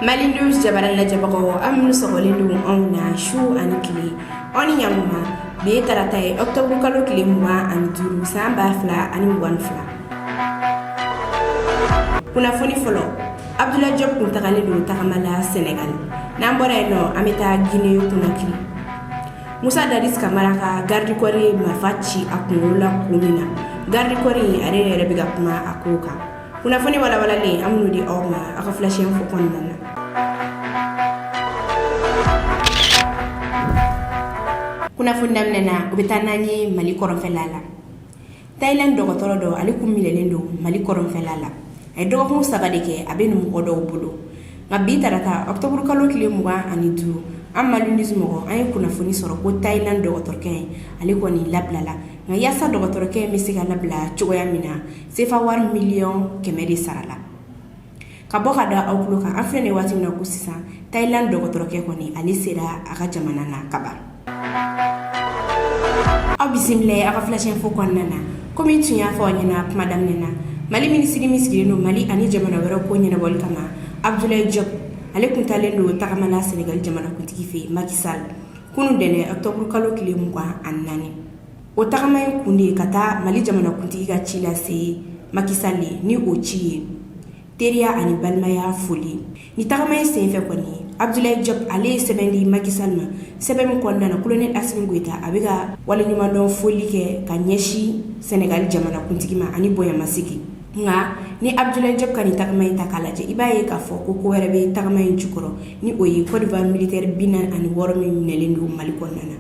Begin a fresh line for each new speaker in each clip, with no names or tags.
Mali News jabaran la jabago amnu sogolindu onna shu anikli oni nyamuma be tarata octobre kalo kile mwa aniduru samba fla ani mwan fla kuna foni folo Abdoulaye Diop kuntakale do takamala Senegal nambore no ameta Guinée kunakili Musa Dadis Camara ka gardi kori mafachi akunula kumina gardi kori are rebiga kuma akoka kuna foni wala le amnu di orma aka flashen fo konnana kuna funda mnena ubetananye Mali koronfelala Thailand dogotoro do ali kumilelendo Mali koronfelala ay dogo ko sagadeke abenu mo do bulu ngabi tarata octobre kalo kile muwa ani du amalunismo ay kuna funi soro ko Thailand dogotoro ke ali ko ni lablala nga yasa dogotoro ke misiga labla chugoya mina sefa war million kemedi sarala kaboka da okuluka afrene wati na kusisa Thailand dogotoro ke ko ni ali sera aka jamana na kaba abisimle aka flashen fo konnana komi tunya fo nyina madame nena Mali ministre no Mali ani jamana wero ko nyina bol kama Abdoulaye Diop ale kuntalendo takamala Senegal jamana kuntigi fe Macky Sall kunu dene octobre kalo kile mukwa annani o takamay kunde kata Mali jamana kuntigi ga chila se Macky Sall ni o chi teria ani balmaya foli ni takamay se fe ko ni Abdoulaye Diop ale sebendi Macky Sall ma sebem ko ndana colonel Assimi Goïta abiga wala nyuma don foli ke ka nyeshi Senegal jamana kuntigi ma ani boya masiki nga ni Abdoulaye Diop kan takamay takalaje ibaye ka fo ko wera be takamay jukoro ni oyi Côte d'Ivoire militaire binan ani wormi nelendu Mali konnana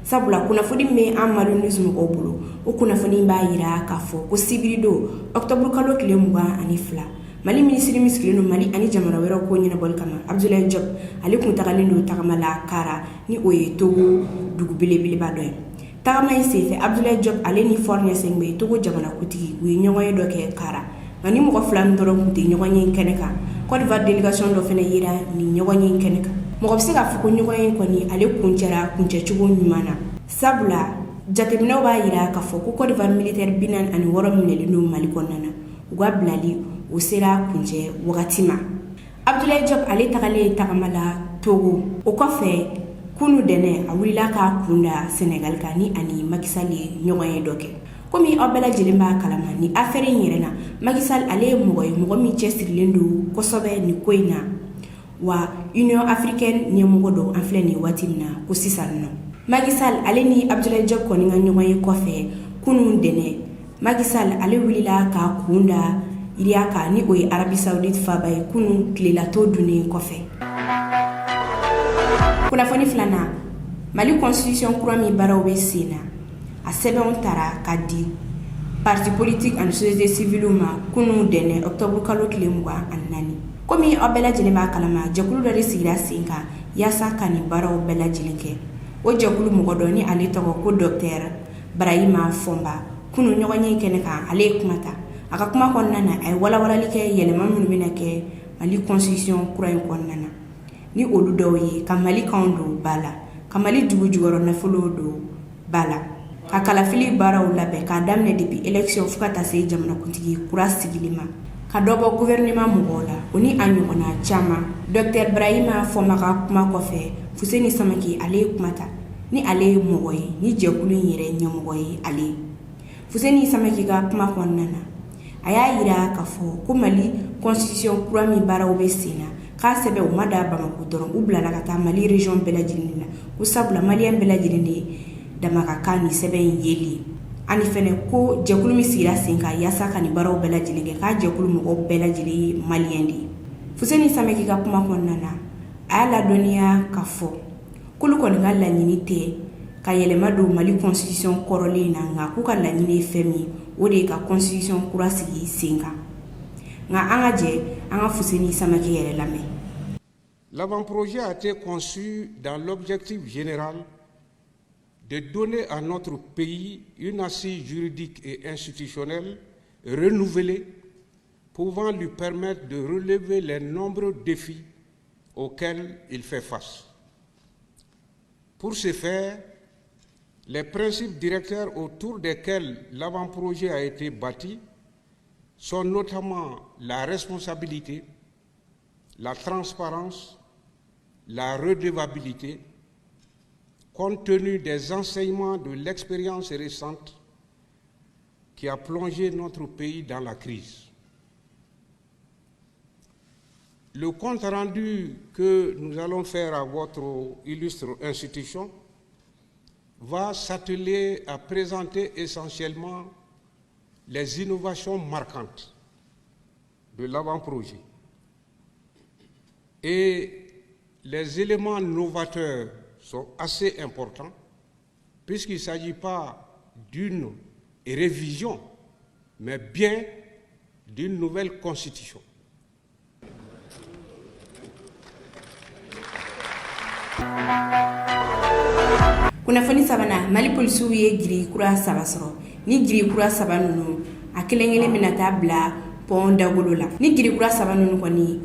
sabula kuna fodi me amalu nizum ko bulu o kuna fodi bayira ka fo ko sibirido octobre kalo kile muga ani fla Mali ministre no Mali ani jamana wera ko nyina bol kama Abdoulaye Diop ali kun takalendo takamala kara ni oyi Togo dugu bele badoy takamay sefe Abdoulaye Diop ale ni fornya sengbe Togo jamana kutigi wi nyogoy do ke kara ngani mo ko flam doro kuti nyogoy keneka Côte d'Ivoire délégation do fene yira ni nyogoy keneka mo ko se ga fuko nyogoy ko ni ale kunce chugo nyumana sabula jatemino ba yira ka foko Côte d'Ivoire militaire binan ani worom ne no Mali konnana gwa blali o sera kunce wagatima Abdoulaye Diop ale takamala Togo o ko fe kunu dene awila ka kunda Senegal kani ani Macky Sall nyogoye doke komi obela jilimba kalama ni affaire nyerena Macky Sall ale mogo mi chesirlendu kosobe ni koina wa Union Africaine ni mogodo anfleni watimna ko sisanno Macky Sall ale ni Abdoulaye Diop ko ni nyogoye kofe kunu dene Macky Sall ale wilila ka kunda iliaka ni oyi Arabie Saoudite fabay kunu klela to duni kofe kuna foni flana Mali constitution kura mi barawe sena a seben tara kadi parti politique and société civile ma kunu dene octobre kalo kile muga annani komi obela jelema kalama jakulu dari sigira sinka yasa kani baraw bela jilinke o jakulu mugodoni ale togo ko docteur Brahima Fomba kunu nyogonye keneka ale kumata aka kuma konnana ay wala like yelema munu binake Mali constitution kura en konnana ni olu dawye ka Mali kando bala ka Mali jugoro na folo do bala ka kala fili baraw labe ka damne depuis élection fukata se jamana kuntigi kura sigilima ka dobo gouvernement mugola oni anyona chama Dr Brahima Fomba ka kuma kofe Fuseni Samaki ale kumata ni ale mogoy ni jekulu yire nyamogoy ale Fuseni Samaki ka kuma konnana aya yira ka fo ko Mali constitution kura mi baraw be sina ka sebe o mada Bamako doron ubla la kata Mali région bela jirinina ko sabula malien bela jirinde damaka kani sebe yeli ani fene ko jekulu mi sira senka yasa kani baraw bela jiringe ka jekulu mo bela jiri malien di Fuseni Sameki ka kuma konnana ala donia ka fo kulu ko ngala nyinite ka yelema do Mali constitution korolina nga ku ka la nyine femi o de ka constitution kura sigi senka nga angaje anga Fuseni Sameki yele lame.
L'avant-projet a été conçu dans l'objectif général de donner à notre pays une assise juridique et institutionnelle renouvelée pouvant lui permettre de relever les nombreux défis auxquels il fait face. Pour ce faire, les principes directeurs autour desquels l'avant-projet a été bâti sont notamment la responsabilité, la transparence, la redevabilité, compte tenu des enseignements de l'expérience récente qui a plongé notre pays dans la crise. Le compte rendu que nous allons faire à votre illustre institution va s'atteler à présenter essentiellement les innovations marquantes de l'avant-projet. Et les éléments novateurs sont assez importants puisqu'il ne s'agit pas d'une révision, mais bien d'une nouvelle constitution.
kunnafoni sabana mali polisiw ye giri kura saba sɔrɔ ni giri kura saba nunu a kelen bɛna taa bila pont dagolo la ni giri kura saba nunu kɔni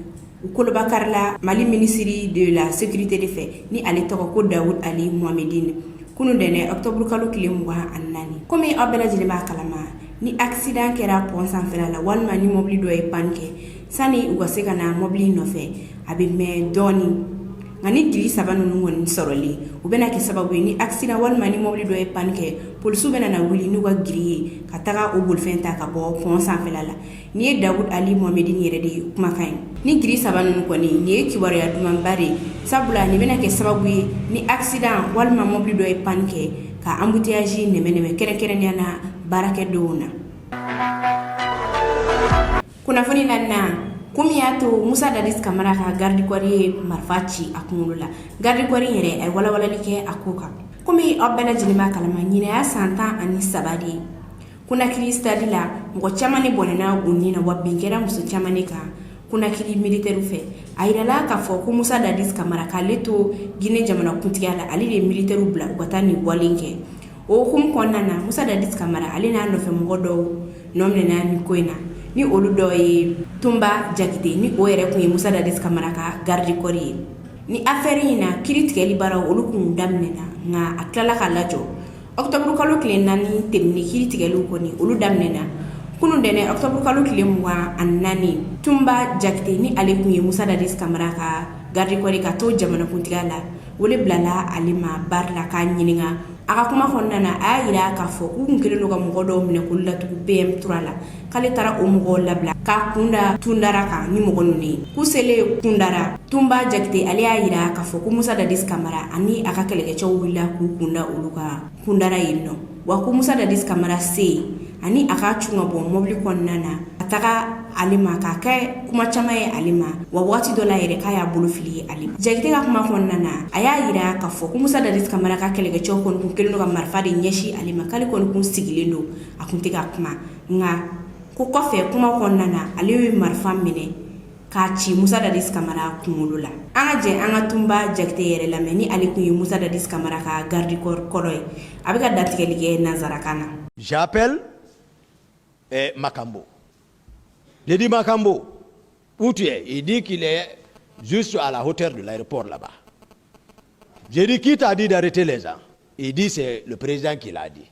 u koloba karila mali ministre de la sécurité de fɛ ni ale tɔgɔ ko Dawud Ali Mohamedine kunun dɛnɛ octobre kalo tile 24 komi aw bɛɛ lajɛlen b'a kalama ni accident kɛra pont sanfɛla la walima ni mobili dɔ ye panne kɛ sani u ka se ka na mobili nɔfɛ a bɛ mɛn dɔɔni nka ni giri saba ninnu kɔni sɔrɔli u bɛna kɛ sababu ye ni accident walima ni mobili dɔ ye panne kɛ polisiw bɛna na wuli n'u ka giri ye ka taga o bolifɛn ta ka bɔ pont sanfɛla la ni ye Dawud Ali Mohamedine yɛrɛ de ye kumakan ye ni giri saba ninnu kɔni ni ye kibaruya dumanba de sabula ni bɛna kɛ sababu ye ni accident walima mobili dɔ ye panne kɛ ka embouteillage nɛmɛnɛmɛ kɛrɛnkɛrɛnnenya na baarakɛdenw na kunnafoni naaninan komi y'a to Musa Dadis Camara ka garde corps ye marifa ci a kunkolo la garde corps yɛrɛ a ye walawalali kɛ a ko kan komi aw bɛɛ lajɛlen b'a kalama ɲinɛ y'a san 13 de ye Conakry stade la mɔgɔ caman ne bɔnɛna u ni na wa bin kɛra muso caman ne kan Conakry militaire fɛ a yirala k'a fɔ ko Musa Dadis Camara k'ale to Guinée jamana kuntigiya la ale de ye militaire bila u ka taa nin walen kɛ o hukumu kɔnɔna na Musa Dadis Camara ale n'a nɔfɛ mɔgɔ dɔw nɔ minɛna nin ko in na ni olu dɔ ye Tumba Jakite ni o yɛrɛ kun ye Musa Dadis Camara ka garde corps ye ni affaire in na kiri tigɛli baaraw olu kun daminɛna nka a tilala ka lajɔ octobre kalo tile 4 tɛmɛni kiri tigɛliw kɔni olu daminɛna kunun dɛnɛ octobre kalo tile 24 Tumba Jakite ni ale kun ye Musa Dadis Camara ka garde corps ka to jamana kuntigiya la wele bilala ale ma baara la k'a ɲininka a ka kuma kɔnɔna na a y'a yira k'a fɔ k'u kun kelen don ka mɔgɔ dɔw minɛ k'olu latugu PM3 la k'ale taara o mɔgɔw labila k'a kunda Tundara kan ni mɔgɔ ninnu ye k'u selen Tundara Tumba Jakite ale y'a yira k'a fɔ ko Musa Dadis Camara ani a ka kɛlɛkɛcɛw wulila k'u kunda olu ka Kundara yen nɔ wa ko Musa Dadis Camara se ani a ka cun ka bɔ mobili kɔnɔna na a taga ale ma k'a kɛ kuma caman ye ale ma wa waati dɔ la yɛrɛ k'a y'a bolo fili ale ma Jakite ka kuma kɔnɔna na a y'a yira k'a fɔ ko Musa Dadis Camara ka kɛlɛkɛcɛw kɔni kun kelen don ka marifa de ɲɛsin ale ma k'ale kɔni kun sigilen don a kun tɛ ka kuma nka ko kɔfɛ kuma kɔnɔna na ale ye marifa minɛ k'a ci Musa Dadis Camara kunkolo la an ka jɛ an ka Tumba Jakite yɛrɛ lamɛn ni ale kun ye Musa Dadis Camara ka garde corps kɔrɔ ye a bɛ ka datigɛli kɛ nanzarakan na.
J'appelle Makambo. J'ai dit Makambo, où tu es? Il dit qu'il est juste à la hauteur de l'aéroport là-bas. J'ai dit qui t'a dit d'arrêter les gens? Il dit c'est le président qui l'a dit.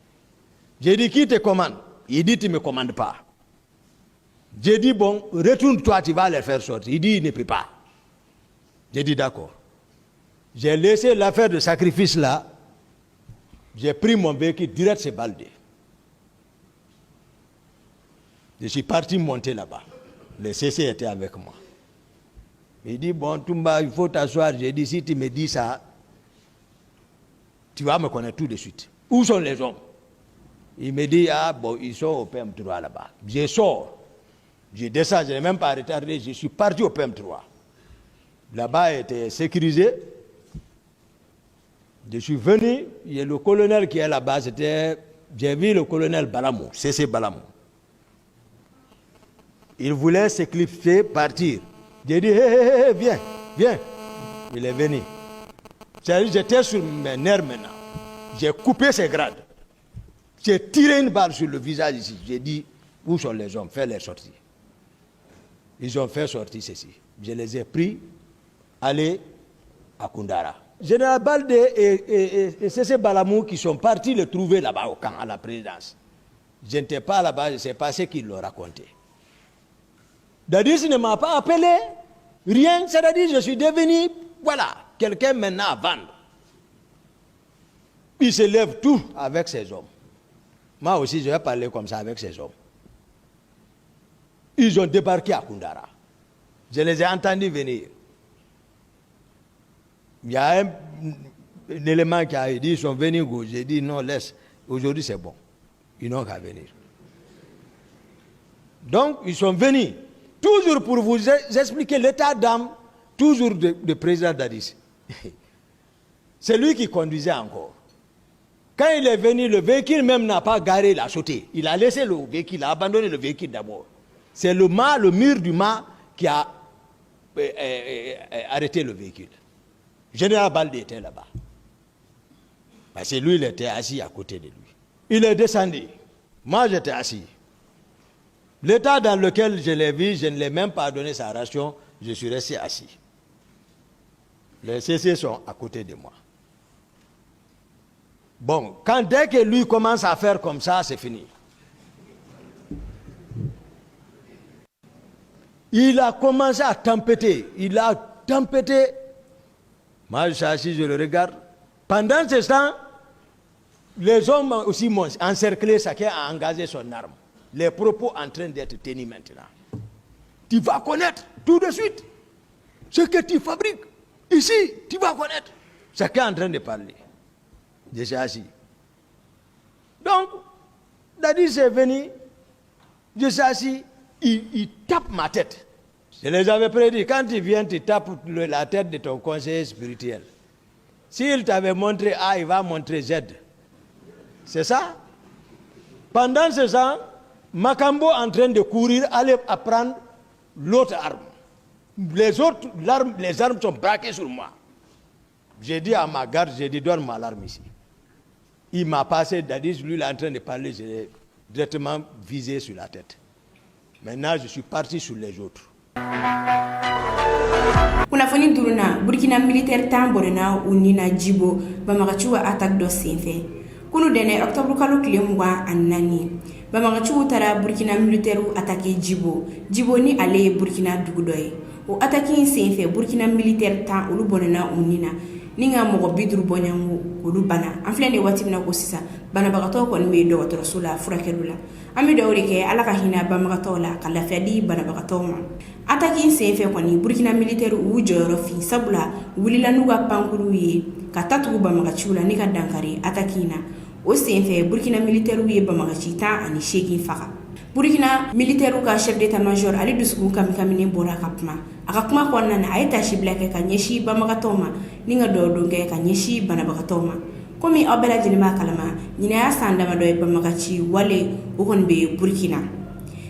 J'ai dit qui te commande? Il dit tu ne me commandes pas. J'ai dit bon, retourne-toi, tu vas les faire sortir. Il dit il ne peut pas. J'ai dit d'accord. J'ai laissé l'affaire de sacrifice là. J'ai pris mon véhicule direct chez Baldé. Je suis parti monter là-bas. Le CC était avec moi. Il dit, bon, Tumba, il faut t'asseoir. J'ai dit, si tu me dis ça, tu vas me connaître tout de suite. Où sont les hommes? Il me dit, ah bon, ils sont au PM3 là-bas. Je sors. Je descends, je n'ai même pas retardé. Je suis parti au PM3. Là-bas était sécurisé. Je suis venu, il y a le colonel qui est là-bas, j'ai vu le colonel Balamou, CC Balamou. Il voulait s'éclipser, partir. J'ai dit, hé, viens, viens. Il est venu. J'étais sur mes nerfs maintenant. J'ai coupé ses grades. J'ai tiré une balle sur le visage ici. J'ai dit, où sont les hommes? Fais-les sortir. Ils ont fait sortir ceci. Je les ai pris, aller à Kundara. Général Baldé et C.C. Balamou qui sont partis le trouver là-bas au camp, à la présidence. Je n'étais pas là-bas, je ne sais pas ce qu'ils l'ont raconté. Dadis ne m'a pas appelé. Rien, c'est-à-dire je suis devenu, voilà, quelqu'un maintenant à vendre. Il se lève tout avec ses hommes. Moi aussi, je vais parler comme ça avec ces hommes. Ils ont débarqué à Koundara. Je les ai entendus venir. Il y a un élément qui a dit, ils sont venus gauche. J'ai dit, non, laisse. Aujourd'hui, c'est bon. Ils n'ont qu'à venir. Donc, ils sont venus. Toujours pour vous expliquer l'état d'âme, toujours de président Dadis. C'est lui qui conduisait encore. Quand il est venu, le véhicule même n'a pas garé, il a sauté. Il a laissé le véhicule, il a abandonné le véhicule d'abord. C'est le mur du mât qui a arrêté le véhicule. Général Baldé était là-bas. Parce que lui, il était assis à côté de lui. Il est descendu. Moi, j'étais assis. L'état dans lequel je l'ai vu, je ne l'ai même pas donné sa ration, je suis resté assis. Les CC sont à côté de moi. Bon, dès que lui commence à faire comme ça, c'est fini. Il a commencé à tempêter. Il a tempêté. Moi, je suis assis, je le regarde. Pendant ce temps, les hommes aussi m'ont encerclé, chacun a engagé son arme. Les propos en train d'être tenus maintenant. Tu vas connaître tout de suite ce que tu fabriques. Ici, tu vas connaître. Chacun est en train de parler. Je suis assis. Donc, Dadis est venu, je suis assis, il tape ma tête. Je les avais prédit, quand tu viens, tu tapes la tête de ton conseiller spirituel. S'il t'avait montré A, il va montrer Z. C'est ça? Pendant ce temps, Makambo est en train de courir, aller prendre l'autre arme. Les armes sont braquées sur moi. J'ai dit à ma garde, j'ai dit, donne ma l'arme ici. Il m'a passé, Dadis, lui, il est en train de parler, je l'ai directement visé sur la tête. Maintenant, je suis parti sur les autres.
Kunafoni duruna Burkina militaire tamborena unina jibo bamagachuwa attaque do senfe. Kunu dene octobre kalo kilemwa annani. Bamagachuwa tara Burkina militaire attaque jibo. Jibo ni ale Burkina dugudoy. O attaque senfe Burkina militaire tan ulu bonena unina. Ninga mogo bidru bonyangu ulu bana. Anflene watimna ko sisa bana bagato ko nbe do watro la furakelula. Ami do rike ala ka hina bamagato la kala fadi bana bagato ma. Attaque senfe koni Burkina militaire u joro fi sabula wulila nuga pankuru ye ka tatu bamagachula ni ka dankari atakina. O senfe Burkina militaire u ye bamagachi ta ani sheki faka. Burkina militaire ka chef d'état-major Ali Dusuku kamine bora kapma. Aka kuma konna na ayta shiblake ka nyeshi bamagatoma ninga do donge ka nyeshi bana bagatoma. Komi abela jinima kalama nyina ya sanda ma do bamagachi wale ukon be Burkina.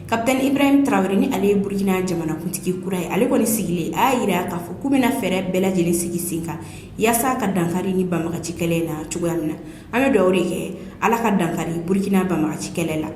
Captain Ibrahim Traoré ni ale Burkina jamana kuntiki kurai ale koni sigile ayira ka fu kumina fere bela jeli sigi sinka yasa ka dankari ni bamagachi kelena chugamna ame do rike ala ka dankari Burkina bamagachi kelela.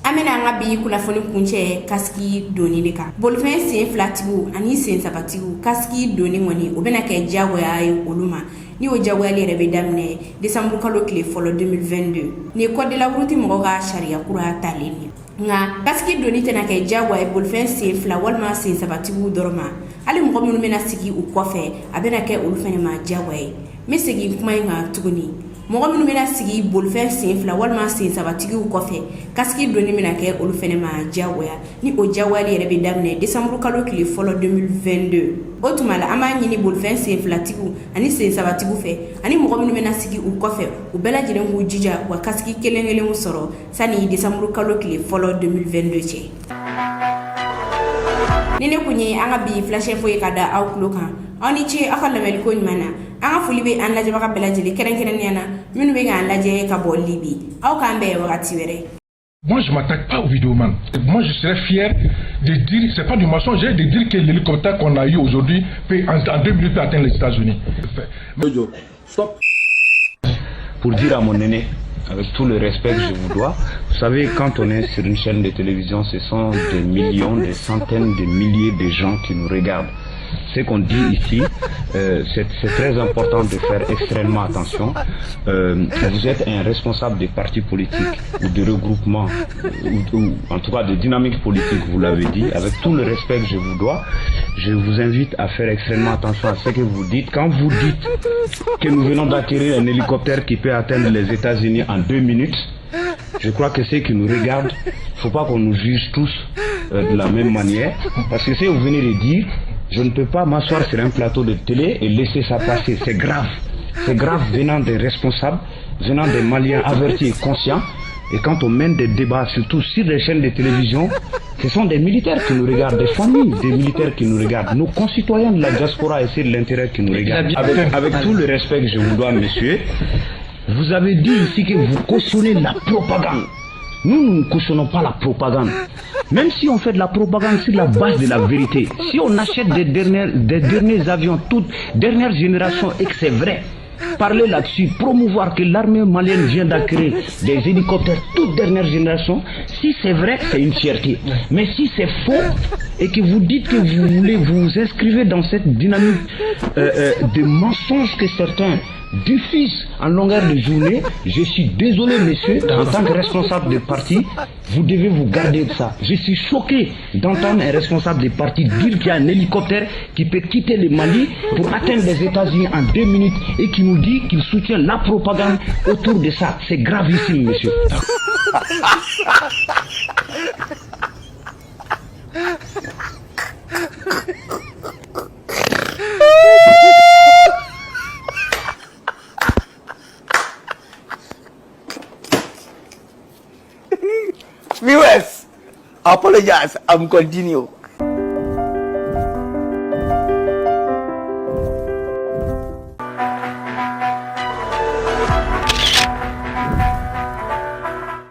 Amena nga bi kunafoni kunche kaski doni neka. Bolfen sen flatibu ani sen sabatibu kaski doni ngoni obena ke jago ya oluma ni o jago ya lere be damne décembre kalo kle folo 2022 ni code de la route mo ga sharia kura talini nga kaski doni tena ke jago ya bolfen sen fla walma sen sabatibu dorma ali mo ko mena sigi u kofe abena ke olufene ma jago ya mesegi kuma nga tuguni mogo minu mena sigi bolfen sen fla walma sen sabatigi u kofe kaski doni mena ke olu fene ma jagoya ni o jawali yere be damne décembre kalo kile folo 2022 otumala ama nyini bolfen sen fla tigu ani sen sabatigu fe ani mogo minu mena sigi u kofe u bela jiren hu jija wa kaski kelengele mu soro sani décembre kalo kile folo 2022 che nene kunye anga bi flash info kada outlook ani che akalla mel ko nyana anga fulibe an laje baka belajeli keren yana minu be ga laje ka bol libi aw ka mbe wakati were.
Moi, je ne m'attaque pas aux vidéomans. Moi, je serais fier de dire, c'est pas du mensonge, de dire que l'hélicoptère qu'on a eu aujourd'hui peut en 2 minutes atteindre les États-Unis.
Stop. Pour dire à mon aîné, avec tout le respect que je vous dois, vous savez, quand on est sur une chaîne de télévision, ce sont des millions, des centaines de milliers de gens qui nous regardent. ce qu'on dit ici, c'est très important de faire extrêmement attention. Vous êtes un responsable des partis politiques ou de regroupements, ou en tout cas de dynamique politique, vous l'avez dit, avec tout le respect que je vous dois, je vous invite à faire extrêmement attention à ce que vous dites. Quand vous dites que nous venons d'acquérir un hélicoptère qui peut atteindre les États-Unis en 2 minutes, je crois que ceux qui nous regardent, il ne faut pas qu'on nous juge tous de la même manière, parce que ce que vous venez de dire, je ne peux pas m'asseoir sur un plateau de télé et laisser ça passer. C'est grave. C'est grave venant des responsables, venant des Maliens avertis et conscients. Et quand on mène des débats, surtout sur les chaînes de télévision, ce sont des militaires qui nous regardent, des familles des militaires qui nous regardent, nos concitoyens de la diaspora et c'est de l'intérêt qui nous regardent. Avec tout le respect que je vous dois, monsieur, vous avez dit ici que vous cautionnez la propagande. Nous ne cautionnons pas la propagande. Même si on fait de la propagande sur la base de la vérité, si on achète des derniers avions, toute dernière génération, et que c'est vrai, parler là-dessus, promouvoir que l'armée malienne vient d'acquérir des hélicoptères toute dernière génération, si c'est vrai, c'est une fierté. Mais si c'est faux et que vous dites que vous voulez vous inscrivez dans cette dynamique de mensonges que certains diffusent en longueur de journée, je suis désolé, monsieur, en tant que responsable de parti, vous devez vous garder de ça. Je suis choqué d'entendre un responsable de parti dire qu'il y a un hélicoptère qui peut quitter le Mali pour atteindre les États-Unis en 2 minutes et qui nous dit qu'il soutient la propagande autour de ça. C'est gravissime, monsieur.
Viewers, apologize, I'm continue.